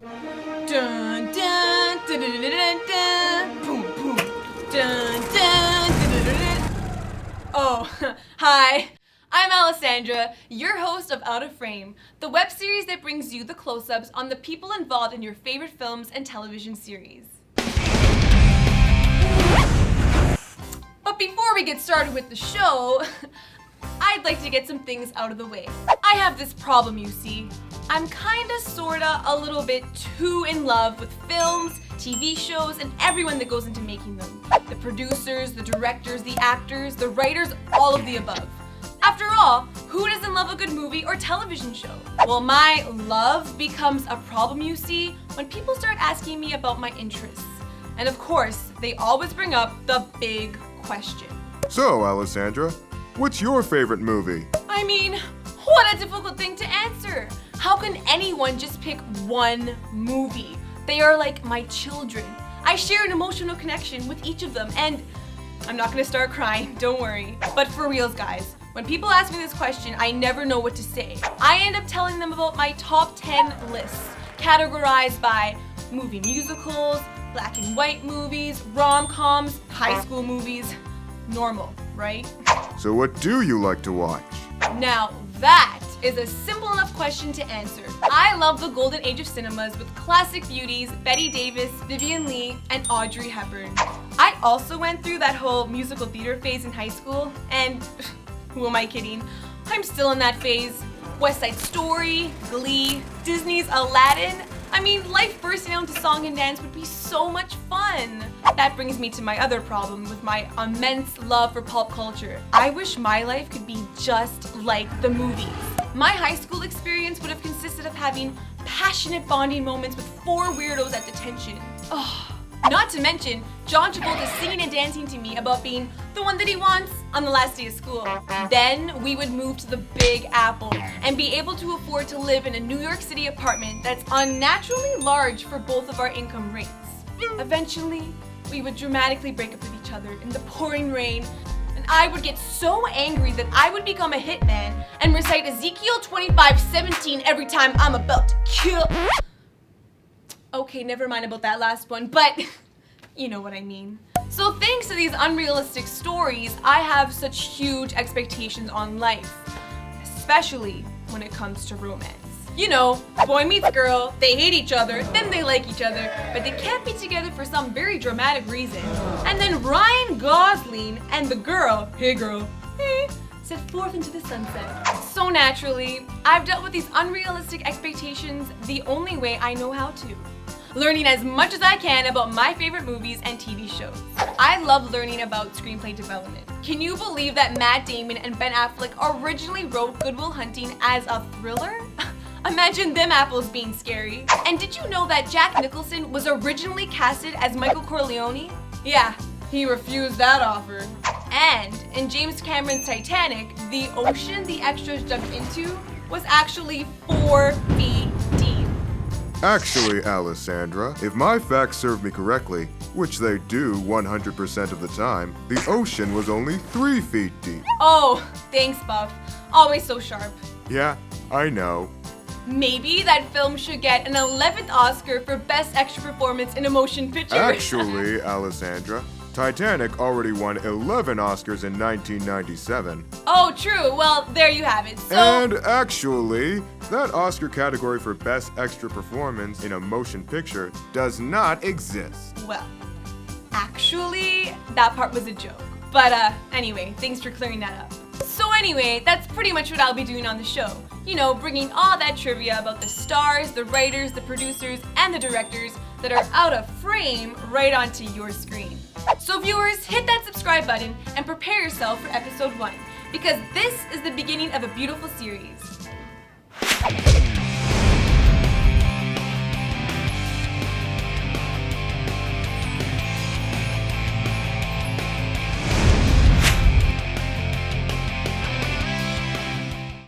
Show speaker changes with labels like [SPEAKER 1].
[SPEAKER 1] Dun, dun, dun, dun, dun, dun, dun. Boom, boom. Dun, dun, dun, dun, dun, dun. Oh, hi. I'm Alessandra, your host of Out of Frame, the web series that brings you the close-ups on the people involved in your favorite films and television series. But before we get started with the show, I'd like to get some things out of the way. I have this problem, you see. I'm kinda, sorta, a little bit too in love with films, TV shows, and everyone that goes into making them. The producers, the directors, the actors, the writers, all of the above. After all, who doesn't love a good movie or television show? Well, my love becomes a problem, you see, when people start asking me about my interests. And of course, they always bring up the big question.
[SPEAKER 2] So, Alessandra, what's your favorite movie?
[SPEAKER 1] I mean, what a difficult thing to answer. How can anyone just pick one movie? They are like my children. I share an emotional connection with each of them, and I'm not gonna start crying, don't worry. But for reals, guys, when people ask me this question, I never know what to say. I end up telling them about my top 10 lists, categorized by movie musicals, black and white movies, rom-coms, high school movies. Normal, right?
[SPEAKER 2] So what do you like to watch?
[SPEAKER 1] Now that is a simple enough question to answer. I love the golden age of cinemas with classic beauties Bette Davis, Vivien Leigh, and Audrey Hepburn. I also went through that whole musical theater phase in high school, and who am I kidding? I'm still in that phase. West Side Story, Glee, Disney's Aladdin. I mean, life bursting out into song and dance would be so much fun. That brings me to my other problem with my immense love for pulp culture. I wish my life could be just like the movies. My high school experience would have consisted of having passionate bonding moments with 4 weirdos at detention. Oh. Not to mention, John Travolta singing and dancing to me about being the one that he wants on the last day of school. Then we would move to the Big Apple and be able to afford to live in a New York City apartment that's unnaturally large for both of our income rates. Eventually, we would dramatically break up with each other in the pouring rain, and I would get so angry that I would become a hitman and recite Ezekiel 25:17 every time I'm about to kill. Okay, never mind about that last one, but you know what I mean. So thanks to these unrealistic stories, I have such huge expectations on life, especially when it comes to romance. You know, boy meets girl, they hate each other, then they like each other, but they can't be together for some very dramatic reason. And then Ryan Gosling and the girl, hey girl, hey, set forth into the sunset. So naturally, I've dealt with these unrealistic expectations the only way I know how to. Learning as much as I can about my favorite movies and TV shows. I love learning about screenplay development. Can you believe that Matt Damon and Ben Affleck originally wrote Good Will Hunting as a thriller? Imagine them apples being scary. And did you know that Jack Nicholson was originally casted as Michael Corleone? Yeah, he refused that offer. And in James Cameron's Titanic, the ocean the extras jumped into was actually 4 feet deep.
[SPEAKER 2] Actually, Alessandra, if my facts serve me correctly, which they do 100% of the time, the ocean was only 3 feet deep.
[SPEAKER 1] Oh, thanks, Buff. Always so sharp.
[SPEAKER 2] Yeah, I know.
[SPEAKER 1] Maybe that film should get an 11th Oscar for Best Extra Performance in a Motion Picture.
[SPEAKER 2] Actually, Alessandra, Titanic already won 11 Oscars in 1997.
[SPEAKER 1] Oh, true. Well, there you have it. So,
[SPEAKER 2] And actually, that Oscar category for Best Extra Performance in a Motion Picture does not exist.
[SPEAKER 1] well, actually, that part was a joke. But anyway, thanks for clearing that up. So anyway, that's pretty much what I'll be doing on the show. You know, bringing all that trivia about the stars, the writers, the producers, and the directors that are out of frame right onto your screen. So viewers, hit that subscribe button and prepare yourself for episode 1, because this is the beginning of a beautiful series.